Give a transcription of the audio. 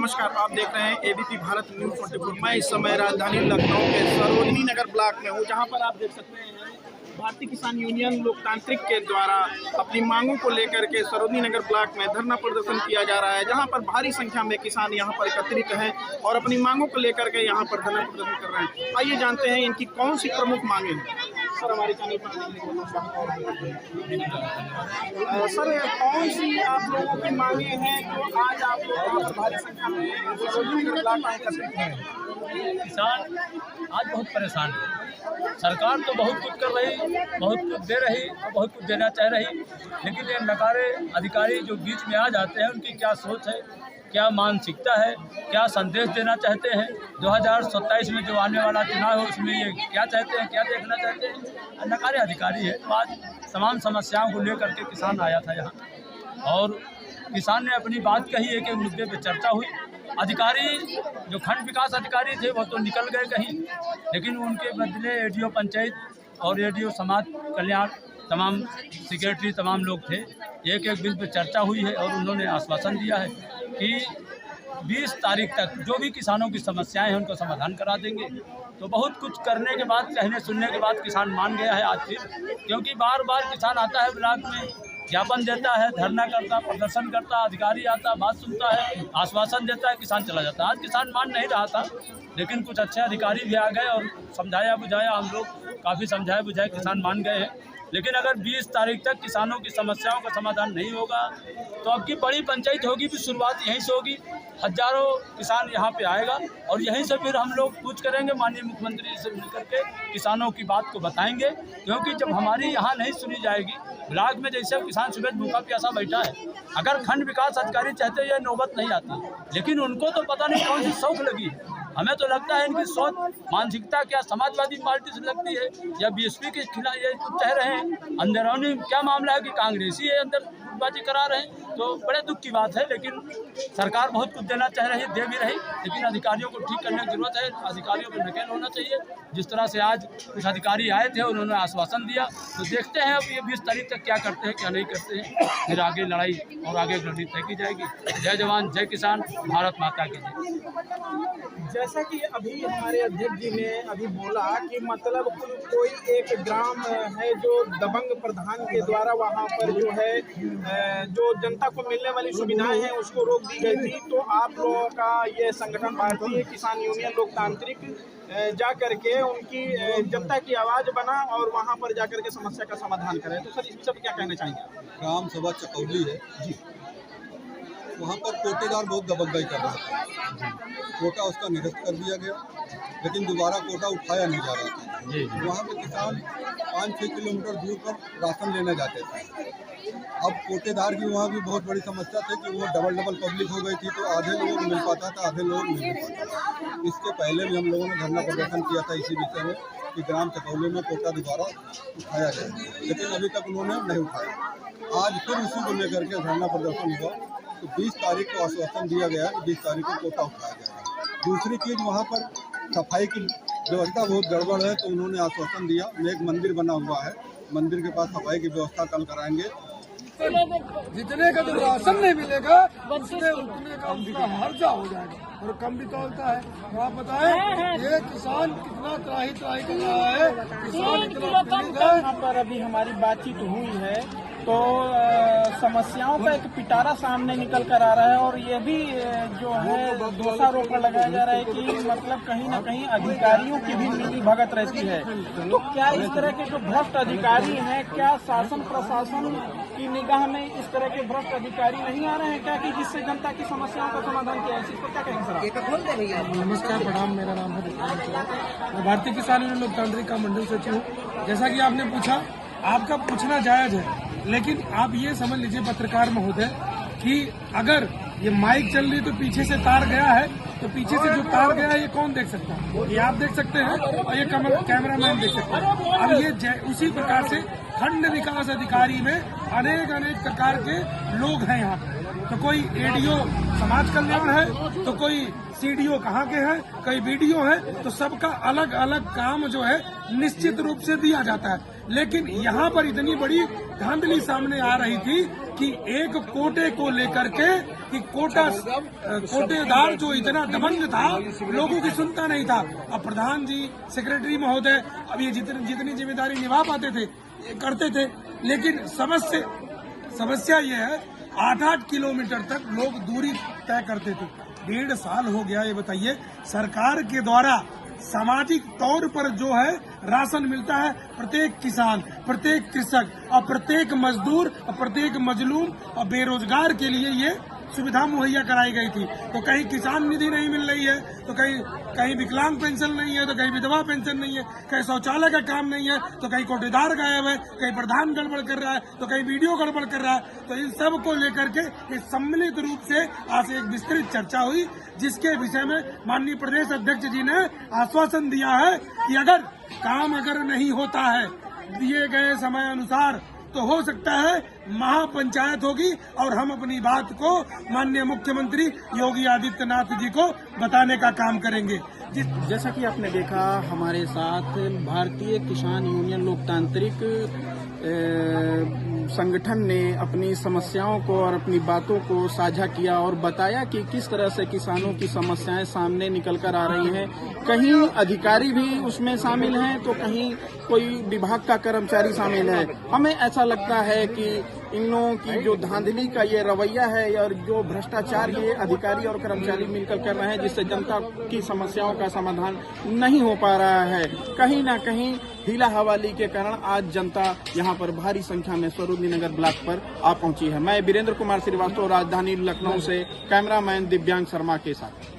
नमस्कार, आप देख रहे हैं एबीपी भारत न्यूज 24। मैं इस समय राजधानी लखनऊ के सरोजनी नगर ब्लॉक में हूँ, जहाँ पर आप देख सकते हैं भारतीय किसान यूनियन लोकतांत्रिक के द्वारा अपनी मांगों को लेकर के सरोजनी नगर ब्लॉक में धरना प्रदर्शन किया जा रहा है, जहाँ पर भारी संख्या में किसान यहाँ पर एकत्रित हैं और अपनी मांगों को लेकर के यहाँ पर धरना प्रदर्शन कर रहे हैं। आइए जानते हैं इनकी कौन सी प्रमुख मांगे हैं। सर, हमारे चैनल पर सर, कौन सी आप लोगों की मांगे हैं जो आज आप लोग भारी संख्या में सरोजनी नगर ब्लॉक में एकत्रित हैं? किसान आज बहुत परेशान है। सरकार तो बहुत कुछ कर रही, बहुत कुछ दे रही और बहुत कुछ देना चाह रही, लेकिन ये नकारे अधिकारी जो बीच में आ जाते हैं, उनकी क्या सोच है, क्या मानसिकता है, क्या संदेश देना चाहते हैं। 2027 में जो आने वाला चुनाव है उसमें ये क्या चाहते हैं, क्या देखना चाहते हैं। नकारे अधिकारी है। तो आज तमाम समस्याओं को लेकर के किसान आया था यहाँ और किसान ने अपनी बात कही। एक मुद्दे पर चर्चा हुई। अधिकारी जो खंड विकास अधिकारी थे वो तो निकल गए कहीं, लेकिन उनके बदले एडीओ पंचायत और एडीओ समाज कल्याण तमाम सेक्रेटरी तमाम लोग थे। एक बिल पर चर्चा हुई है और उन्होंने आश्वासन दिया है कि 20 तारीख तक जो भी किसानों की समस्याएं हैं उनको समाधान करा देंगे। तो बहुत कुछ करने के बाद, कहने सुनने के बाद किसान मान गया है आज फिर, क्योंकि बार बार किसान आता है ब्लॉक में, ज्ञापन देता है, धरना करता, प्रदर्शन करता, अधिकारी आता, बात सुनता है, आश्वासन देता है, किसान चला जाता है। आज किसान मान नहीं रहा था, लेकिन कुछ अच्छे अधिकारी भी आ गए और समझाया बुझाया, हम लोग काफ़ी समझाए बुझाए, किसान मान गए हैं। लेकिन अगर 20 तारीख तक किसानों की समस्याओं का समाधान नहीं होगा तो अब की बड़ी पंचायत होगी भी, शुरुआत यहीं से होगी। हजारों किसान यहाँ पे आएगा और यहीं से फिर हम लोग पूछ करेंगे, माननीय मुख्यमंत्री से मिलकर के किसानों की बात को बताएंगे, क्योंकि जब हमारी यहाँ नहीं सुनी जाएगी, ब्लॉक में जैसे किसान सुबह भूखा प्यासा बैठा है, अगर खंड विकास अधिकारी चाहते ये नौबत नहीं आती, लेकिन उनको तो पता नहीं कौन सी शौक लगी है। हमें तो लगता है इनकी सोच मानसिकता क्या समाजवादी पार्टी से लगती है या बीएसपी के खिलाफ ये कह रहे हैं। अंदरूनी क्या मामला है कि कांग्रेसी है अंदरबाजी करा रहे हैं, तो बड़े दुख की बात है। लेकिन सरकार बहुत कुछ देना चाह रही है, दे भी रही, लेकिन अधिकारियों को ठीक करने की जरूरत है। अधिकारियों पर नकेल होना चाहिए। जिस तरह से आज कुछ अधिकारी आए थे, उन्होंने आश्वासन दिया, तो देखते हैं अब ये 20 तारीख तक क्या करते हैं क्या नहीं करते हैं। फिर आगे लड़ाई और आगे लड़ाई तय की जाएगी। जय जवान जय किसान, भारत माता की जय। जैसा कि अभी हमारे अध्यक्ष जी ने अभी बोला कि मतलब कोई एक ग्राम है जो दबंग प्रधान के द्वारा वहाँ पर जो है जो जनता को मिलने वाली सुविधाएं हैं उसको रोक दी गई थी, तो आप लोगों का ये संगठन भारतीय किसान यूनियन लोकतांत्रिक जा करके उनकी जनता की आवाज़ बना और वहाँ पर जा करके समस्या का समाधान करे। तो सर, इस सब क्या कहना चाहेंगे? ग्राम सभा चकौली है जी, वहाँ पर कोटेदार बहुत दबंगाई कर रहा था। कोटा उसका निरस्त कर दिया गया, लेकिन दोबारा कोटा उठाया नहीं जा रहा था। वहाँ पे किसान 5-6 किलोमीटर दूर पर राशन लेने जाते थे। अब कोटेदार की वहाँ भी बहुत बड़ी समस्या थी कि वो डबल पब्लिक हो गई थी, तो आधे लोगों को मिल पाता था, आधे लोगों को नहीं मिल पाता। इसके पहले भी हम लोगों ने धरना प्रदर्शन किया था इसी विषय में कि ग्राम चकौली में कोटा दोबारा उठाया जाए, लेकिन अभी तक उन्होंने नहीं उठाया। आज फिर उसी को लेकर के धरना प्रदर्शन हुआ, तो 20 तारीख को आश्वासन दिया गया कि 20 तारीख को कोटा उठाया जाएगा। दूसरी चीज़, वहाँ पर सफाई की व्यवस्था बहुत गड़बड़ है, तो उन्होंने आश्वासन दिया। एक मंदिर बना हुआ है, मंदिर के पास सफाई की व्यवस्था कल कराएंगे। जितने का तो राशन नहीं मिलेगा उतने का उसका हर्जा हो जाएगा और कम भी तोलता है। तो आप बताएं ये किसान कितना त्राही कर रहा है। किसान यहाँ पर अभी हमारी बातचीत हुई है तो समस्याओं का एक पिटारा सामने निकल कर आ रहा है और ये भी जो है दोषारोपण लगाया जा रहा है कि मतलब कहीं ना कहीं अधिकारियों की भी मिली भगत रहती है। तो क्या इस तरह के जो भ्रष्ट अधिकारी हैं, क्या शासन प्रशासन की निगाह में इस तरह के भ्रष्ट अधिकारी नहीं आ रहे हैं क्या कि जिससे जनता की समस्याओं का समाधान किया है? इस पर क्या कहेंगे सर? नमस्कार, प्रणाम। मेरा नाम है, मैं भारतीय किसान यूनियन लोकतांत्रिक का मंडल सचिव हूँ। जैसा कि आपने पूछा, आपका पूछना जायज है, लेकिन आप ये समझ लीजिए पत्रकार महोदय कि अगर ये माइक चल रही तो पीछे से तार गया है, तो पीछे से जो तार गया है ये कौन देख सकता है? ये आप देख सकते हैं और ये कैमरामैन देख सकते हैं। अब ये उसी प्रकार से खंड विकास अधिकारी में अनेक प्रकार के लोग हैं यहाँ पे। तो कोई एडीओ समाज कल्याण है, तो कोई सीडीओ कहाँ के हैं, कोई बीडीओ है, तो सबका अलग अलग काम जो है निश्चित रूप से दिया जाता है। लेकिन यहाँ पर इतनी बड़ी धांधली सामने आ रही थी कि एक कोटे को लेकर के कि कोटेदार जो इतना दबंग था, लोगों की सुनता नहीं था। अब प्रधान जी, सेक्रेटरी महोदय, अब ये जितनी जिम्मेदारी निभा पाते थे करते थे, लेकिन समस्या ये है 8-8 किलोमीटर तक लोग दूरी तय करते थे। 1.5 साल हो गया। ये बताइए, सरकार के द्वारा सामाजिक तौर पर जो है राशन मिलता है प्रत्येक किसान, प्रत्येक कृषक और प्रत्येक मजदूर और प्रत्येक मजलूम और बेरोजगार के लिए ये सुविधा मुहैया कराई गई थी। तो कहीं किसान निधि नहीं मिल रही है, तो कहीं विकलांग पेंशन नहीं है, तो कहीं विधवा पेंशन नहीं है, कहीं शौचालय का काम नहीं है, तो कहीं कोटेदार गायब है, कहीं प्रधान गड़बड़ कर रहा है, तो कहीं वीडियो गड़बड़ कर रहा है। तो इन सब को लेकर के एक सम्मिलित रूप से आज एक विस्तृत चर्चा हुई, जिसके विषय में माननीय प्रदेश अध्यक्ष जी ने आश्वासन दिया है कि अगर नहीं होता है दिए गए समय अनुसार, तो हो सकता है महापंचायत होगी और हम अपनी बात को माननीय मुख्यमंत्री योगी आदित्यनाथ जी को बताने का काम करेंगे। जैसा कि आपने देखा, हमारे साथ भारतीय किसान यूनियन लोकतांत्रिक संगठन ने अपनी समस्याओं को और अपनी बातों को साझा किया और बताया कि किस तरह से किसानों की समस्याएं सामने निकल कर आ रही हैं। कहीं अधिकारी भी उसमें शामिल हैं, तो कहीं कोई विभाग का कर्मचारी शामिल है। हमें ऐसा लगता है कि इन लोगों की जो धांधली का ये रवैया है और जो भ्रष्टाचार ये अधिकारी और कर्मचारी मिलकर कर रहे हैं, जिससे जनता की समस्याओं का समाधान नहीं हो पा रहा है। कहीं ना कहीं ढीला हवाली के कारण आज जनता यहाँ पर भारी संख्या में स्वरूपनी नगर ब्लॉक पर आ पहुंची है। मैं वीरेंद्र कुमार श्रीवास्तव, राजधानी लखनऊ से कैमरामैन दिव्यांग शर्मा के साथ।